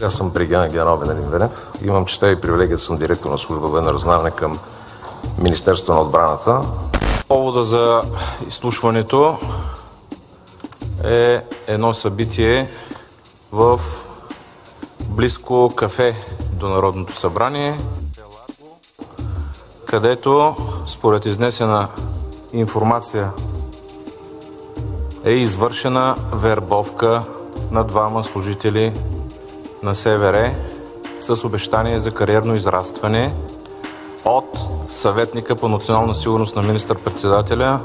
Аз съм бригаден генерал Венелин Венев. Имам честа и привилегия да съм директор на служба военно разузнаване към Министерството на отбраната. Повода за изслушването е едно събитие в близко кафе до Народното събрание, където според изнесена информация е извършена вербовка на двама служители на СВР с обещание за кариерно израстване от съветника по национална сигурност на министър-председателя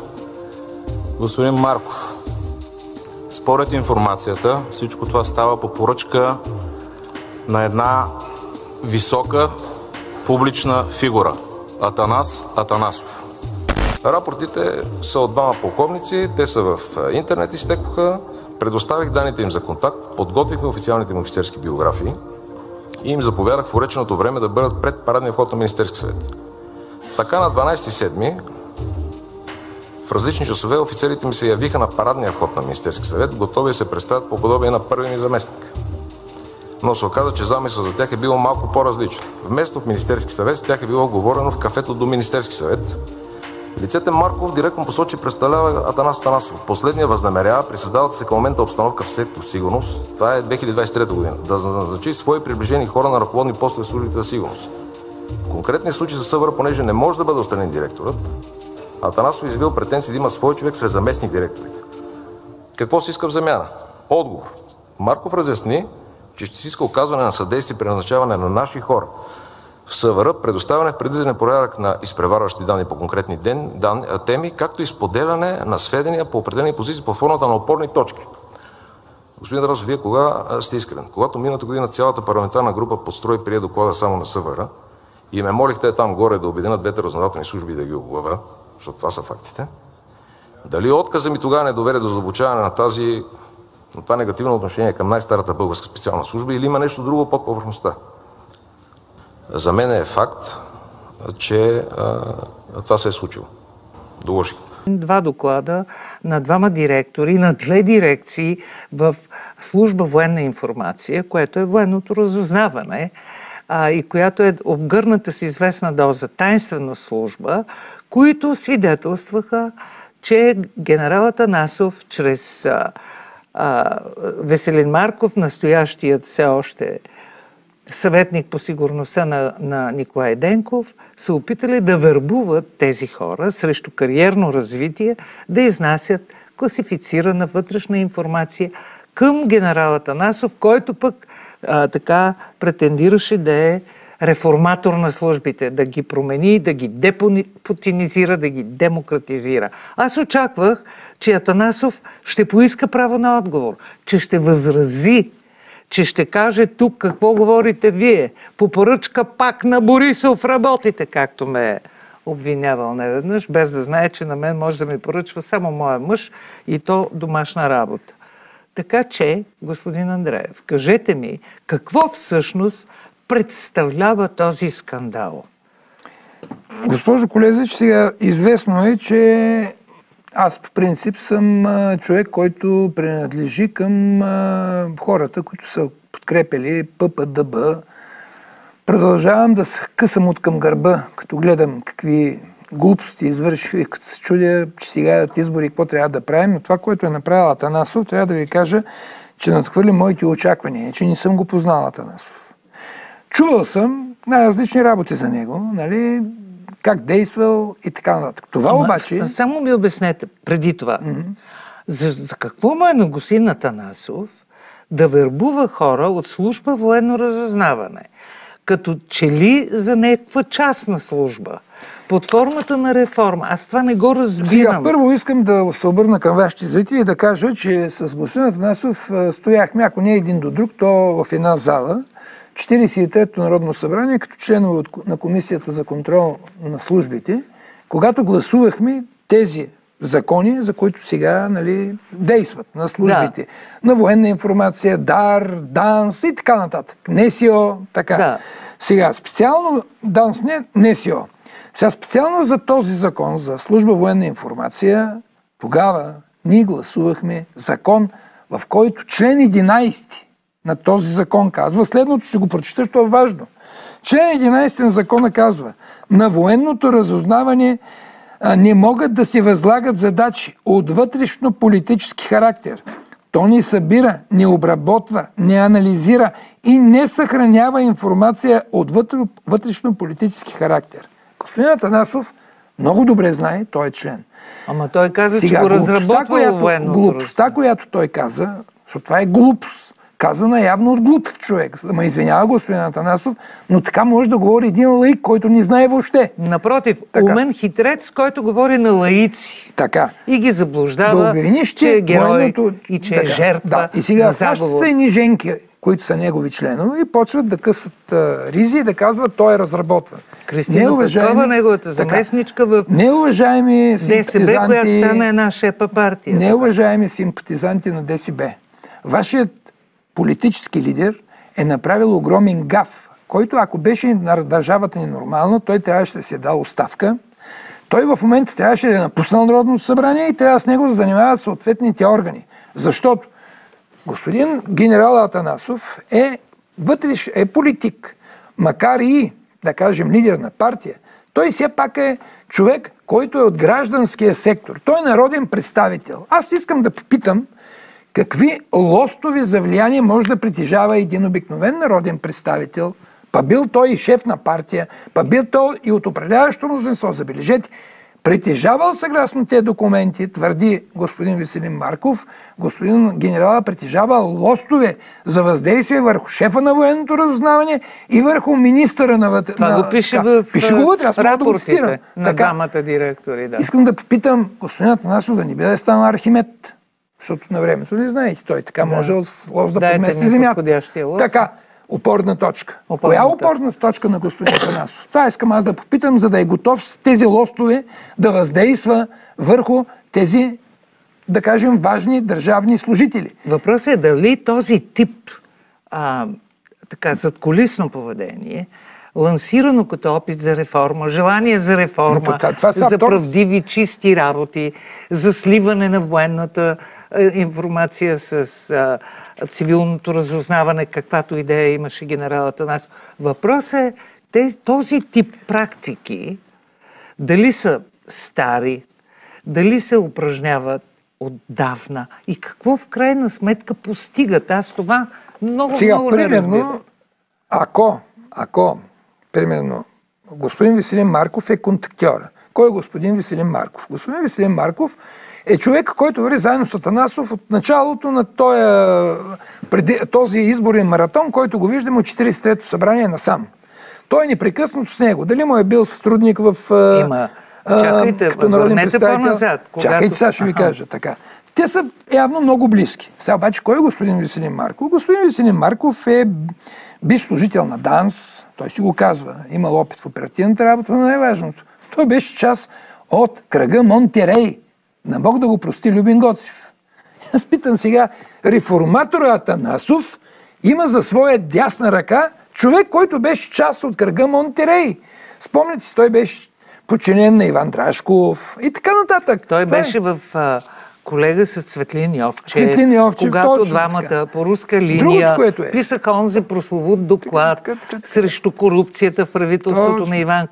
господин Марков. Според информацията, всичко това става по поръчка на една висока публична фигура – Атанас Атанасов. Рапортите са от двама полковници, те са в интернет, изтекоха. Предоставих данните им за контакт, подготвихме официалните им офицерски биографии и им заповядах в уреченото време да бъдат пред парадния вход на Министерски съвет. Така на 12.07. в различни часове офицерите ми се явиха на парадния вход на Министерски съвет, готови да се представят по подобие на първи ми заместник. Но се оказа, че замисъл за тях е било малко по-различен. Вместо в Министерски съвет, с тях е било говорено в кафето до Министерски съвет. Лицето Марков директно посочи представлява Атанас Атанасов. Последния възнамерява при създалата се към момента обстановка в сектор сигурност, това е 2023 година, да назначи свои приближени хора на ръководни постове в службите за сигурност. В конкретния случай за СВР, понеже не може да бъде отстранен директорът, Атанасов извил претенции да има свой човек сред заместник директорите. Какво се иска в замяна? Отговор. Марков разясни, че ще се иска оказване на съдействие при назначаване на наши хора в СВР, предоставяне в предвиден порядък на изпреварващи данни по конкретни теми, както и споделяне на сведения по определени позиции по формата на опорни точки. Господин Тарасов, вие кога сте искрен? Когато миналата година цялата парламентарна група подстрои прие доклада само на СВР и ме молихте там горе да обединят двете разузнавателни служби и да ги оглавя, защото това са фактите, дали отказа ми тогава не доведе до задълбочаване на това негативно отношение към най-старата българска специална служба или има нещо друго под повърхността? За мен е факт, че това се е случило. Доложих. Два доклада на двама директори на две дирекции в служба военна информация, което е военното разузнаване и която е обгърната с известна доза таинствена служба, които свидетелстваха, че генерал Атанасов чрез Веселин Марков, настоящият все още съветник по сигурността на Николай Денков, са опитали да вербуват тези хора срещу кариерно развитие, да изнасят класифицирана вътрешна информация към генерал Атанасов, който пък така претендираше да е реформатор на службите, да ги промени, да ги депутинизира, да ги демократизира. Аз очаквах, че Атанасов ще поиска право на отговор, че ще възрази, че ще каже тук какво говорите вие. По поръчка пак на Борисов работите, както ме е обвинявал неведнъж, без да знае, че на мен може да ми поръчва само моя мъж и то домашна работа. Така че, господин Андреев, кажете ми, какво всъщност представлява този скандал? Госпожо Колезич, сега известно е, че аз по принцип съм човек, който принадлежи към хората, които са подкрепили ППДБ. Продължавам да се късам от към гърба, като гледам какви глупости извърших и като се чудя, че сега идат избори и какво трябва да правим. Но това, което е направил Атанасов, трябва да ви кажа, че надхвърли моите очаквания, че не съм го познал Атанасов. Чувал съм най-различни работи за него, нали, как действал и така нататък. Това обаче... Само ми обяснете преди това. За какво му е на господин Атанасов да вербува хора от служба военно разузнаване? Като че ли за някаква частна служба? Под формата на реформа. Аз това не го разбирам. Сега, първо искам да се обърна към вашите зрители и да кажа, че с господин Атанасов стояхме, ако не един до друг, то в една зала, 43-то Народно събрание, като членове на Комисията за контрол на службите, когато гласувахме тези закони, за които сега, нали, действат на службите. Да. На военна информация, ДАР, ДАНС и така нататък. НСО, така. Да. Сега, специално ДАНС, не НСО. Сега, специално за този закон, за служба военна информация, тогава ние гласувахме закон, в който член 11 на този закон казва следното, ще го прочета, защото е важно. Член 11 на закона казва: на военното разузнаване не могат да се възлагат задачи от вътрешно-политически характер. То не събира, не обработва, не анализира и не съхранява информация от вътрешно-политически характер. Господин Атанасов много добре знае, той е член. Ама той каза, че го разработва военното. Глупостта, която той каза, защото това е глупост, казана явно от глупав човек. Ма извинява господин Атанасов, но така може да говори един лаик, който не знае въобще. Напротив, умен хитрец, който говори на лаици. Така. И ги заблуждава, че е герой и че е жертва. Да. И сега хващат се едни женки, които са негови членове, и почват да късат ризи и да казват, той е разработван. Кристина Петкова, неговата заместничка в неуважаеми ДСБ, която стана една шепа партия. Неуважаеми симпатизанти на ДСБ, вашият политически лидер е направил огромен гаф, който ако беше на държавата ни нормално, той трябваше да се дал оставка. Той в момента трябваше да е напуснал Народното събрание и трябва с него да занимават съответните органи. Защото господин генерал Атанасов е политик, макар и, да кажем, лидер на партия. Той все пак е човек, който е от гражданския сектор. Той е народен представител. Аз искам да попитам, какви лостови за влияние може да притежава един обикновен народен представител, па бил той и шеф на партия, па бил той и от управляващо мнозинство, забележете, притежавал съгласно тези документи, твърди господин Веселин Марков, господин генерала притежавал лостове за въздействие върху шефа на военното разузнаване и върху министъра на вътре. Това го пише в рапортите на двамата директори. Да. Искам да попитам господин Атанасов да ни бъде станал Архимед. Защото на времето не знаете, той така може с лоз да подмести земята. Така, опорна точка. Коя е опорната точка на господин Атанасов? Това искам аз да попитам, за да е готов с тези лостове да въздейства върху тези, да кажем, важни държавни служители. Въпросът е дали този тип задкулисно поведение, лансирано като опит за реформа, желание за реформа, за правдиви, чисти работи, за сливане на военната информация с цивилното разузнаване, каквато идея имаше генерал Атанасов. Въпросът е този тип практики дали са стари, дали се упражняват отдавна и какво в крайна сметка постигат. Аз това много не разбирам. Ако примерно, господин Веселин Марков е контактьор. Кой е господин Веселин Марков? Господин Веселин Марков е човек, който върви заедно с Атанасов от началото на този изборен маратон, който го виждаме от 43-то събрание насам. Той е непрекъснато с него. Дали му е бил сътрудник в... Чакайте, върнете по-назад. Чакайте, сега ще ви кажа. Така. Те са явно много близки. Сега обаче, кой е господин Веселин Марков? Господин Веселин Марков е бивш служител на ДАНС, той си го казва, имал опит в оперативната работа, но най-важното. Той беше част от кръга Монтерей. На Бог да го прости Любен Гоцев. Аз питам сега, реформатора Атанасов има за своя дясна ръка човек, който беше част от кръга Монтерей. Спомняте си, той беше подчинен на Иван Драшков и така нататък. Той беше в колега с Цветлин Йовчев, когато двамата по руска линия писаха онзи прословут доклад срещу корупцията в правителството на Иван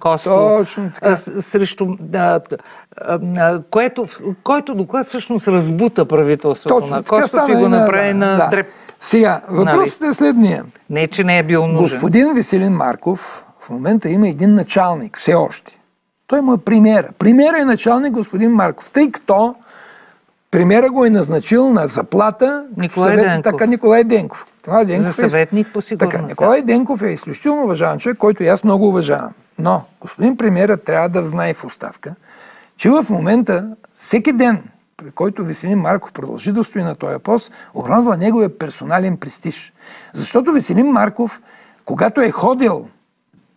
Костов, който доклад всъщност разбута правителството на Костов и го направи на дреп. Сега, въпросът е следния. Не, че не е бил нужен. Господин Веселин Марков в момента има един началник, все още. Той му е премиера. Премиера е началник господин Марков, тъй като премиера го е назначил на заплата Николай Денков. За съветник по сигурността. Николай Денков е изключително уважаван човек, който и аз много уважавам. Но господин премиера трябва да знае в оставка, че в момента всеки ден, при който Веселин Марков продължи да стои на този пост, уронва неговия персонален престиж. Защото Веселин Марков, когато е ходил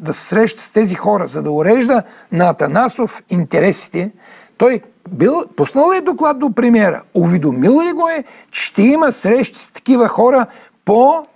да се среща с тези хора, за да урежда на Атанасов интересите, той пуснал ли доклад до премиера? Уведомил ли го е, че ще има срещи с такива хора по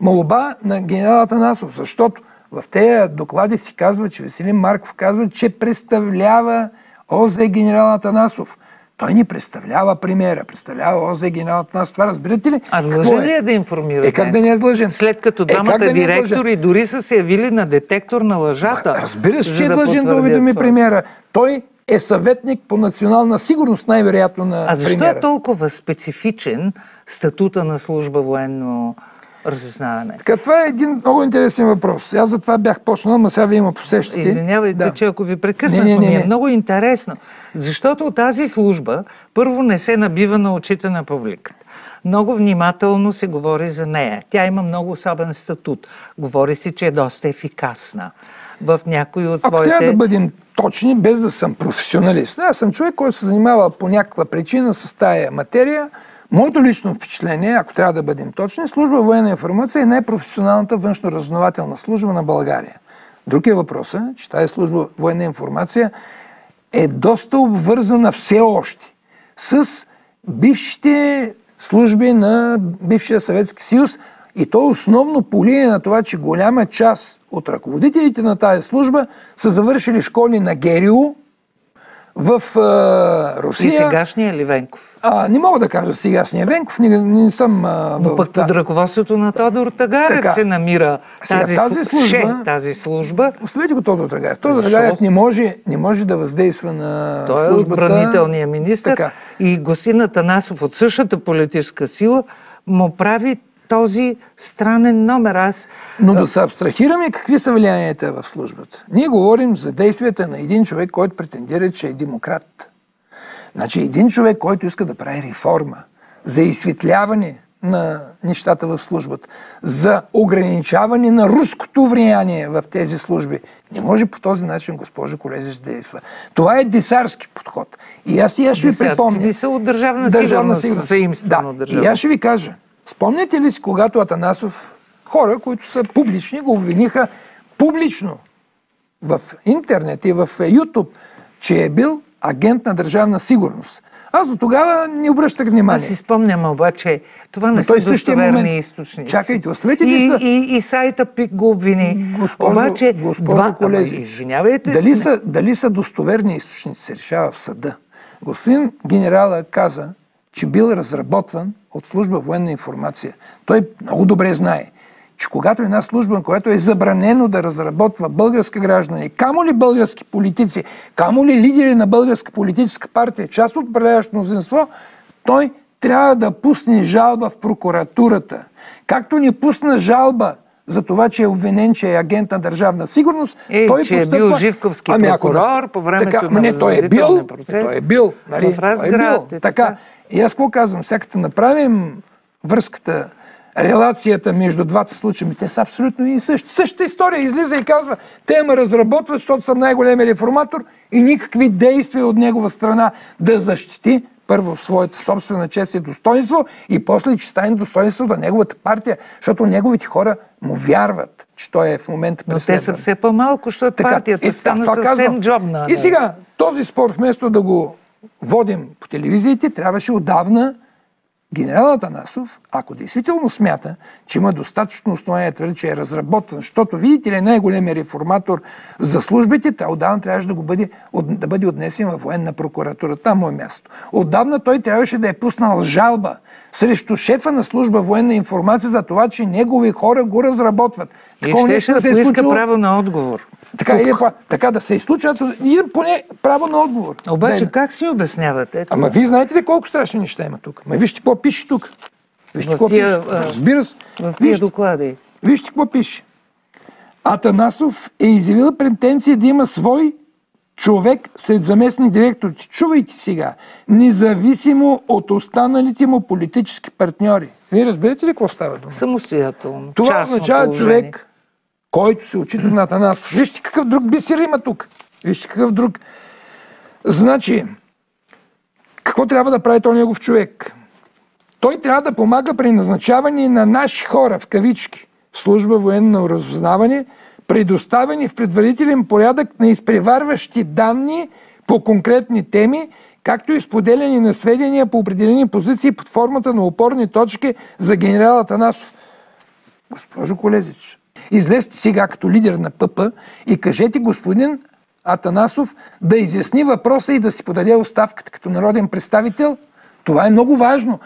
молба на генерал Атанасов? Защото в тези доклади си казва, че Веселин Марков казва, че представлява ОЗ генерал Атанасов. Той ни представлява премиера, представлява ОЗ генералът нас. Това разбирате ли? А длъжен ли е да информира? Как да не е длъжен? След като двамата директори дори са се явили на детектор на лъжата. Разбира се, че е длъжен да уведоми премиера. Той е съветник по национална сигурност, най-вероятно на премиера. А защо е толкова специфичен статута на служба военно разузнаване? Така, това е един много интересен въпрос. Аз за това бях почнал, но сега ви има посещате. Извинявайте, че ако ви прекъснах, но ми е много интересно. Защото тази служба първо не се набива на очите на публиката. Много внимателно се говори за нея. Тя има много особен статут. Говори се, че е доста ефикасна в някои от своите... Ако трябва да бъдем точни, без да съм професионалист. Аз съм човек, който се занимава по някаква причина с тая материя. Моето лично впечатление, ако трябва да бъдем точни, служба военна информация е най-професионалната външно-разузнавателна служба на България. Друг е въпросът, че тази служба военна информация е доста обвързана все още с бившите служби на бившия Съветски съюз, и то основно по линия на това, че голяма част от ръководителите на тази служба са завършили школи на ГРУ в Русия. И сегашния ли Венков? Не мога да кажа сегашния Венков, не съм... Но пък под ръководството на Тодор Тагарев се намира тази служба. Оставете го Тодор Тагарев. Тодор Тагарев не може да въздейства на той службата. Той е отбранителният министър и Гостин Атанасов от същата политическа сила му прави този странен номер. Но да се абстрахираме какви са влиянията в службата. Ние говорим за действията на един човек, който претендира, че е демократ. Значи един човек, който иска да прави реформа, за изсветляване на нещата в службата, за ограничаване на руското влияние в тези служби. Не може по този начин, госпожо Колезич, да действа. Това е десарски подход. И аз ще ви припомня. Смисъл от държавна сигурност. И аз ще ви кажа. Спомняте ли си, когато Атанасов, хора, които са публични, го обвиниха публично в интернет и в YouTube, че е бил агент на държавна сигурност. Аз до тогава не обръщах внимание. Аз си спомням обаче, това не са достоверни източници. Чакайте, оставете ли са... И сайта ПИК го обвини. Госпожо Колезич, извинявайте. Дали са достоверни източници, се решава в съда. Господин генерала каза, че бил разработван от служба военна информация. Той много добре знае, че когато една служба, която е забранено да разработва български граждани, камо ли български политици, камо ли лидери на българска политическа партия, част от управляващото мнозинство, той трябва да пусне жалба в прокуратурата. Както ни пусна жалба за това, че е обвинен, че е агент на държавна сигурност, той че е бил живковски прокурор по времето на възродителния процес. Той е бил, нали? В Разград. Така. И аз какво казвам? Сега като направим връзката, релацията между двата случая, те са абсолютно и същи. Същата история излиза и казва, те ме разработват, защото съм най-големия реформатор и никакви действия от негова страна да защити първо своята собствена чест и достоинство и после, че стане достоинство на неговата партия, защото неговите хора му вярват, че той е в момента преследван. Но те са все по-малко, защото партията стана съвсем джобна. И сега, този спор, вместо да го водим по телевизиите, трябваше отдавна генерал Атанасов, ако действително смята, че има достатъчно основание да твърди, че е разработван, защото, видите ли, най-големият реформатор за службите, отдавна трябваше да бъде отнесен във военна прокуратура. Там му е място. Отдавна той трябваше да е пуснал жалба срещу шефа на служба военна информация за това, че негови хора го разработват. И ще да поиска право на отговор. Така да се изключва, и поне право на отговор. Обаче как си обяснявате? Ама вие знаете ли колко страшни неща има тук? Вижте какво пише тук. Вижте какво пише. Разбира се. В тия доклади. Вижте какво пише. Атанасов е изявил претенция да има свой човек сред заместни директорите. Чувайте сега. Независимо от останалите му политически партньори. Вие разберете ли какво става дума? Самостоятелно. Това означава човек, който се отчита на Атанасов. Вижте какъв друг бисер има тук. Вижте какъв друг. Значи, какво трябва да прави този негов човек? Той трябва да помага при назначаване на наши хора, в кавички, в служба военно разузнаване, предоставени в предварителен порядък на изпреварващи данни по конкретни теми, както и споделяне на сведения по определени позиции под формата на опорни точки за генерал Атанасов. Госпожо Колезич, излезте сега като лидер на ПП и кажете, господин Атанасов да изясни въпроса и да си подаде оставката като народен представител. Това е много важно.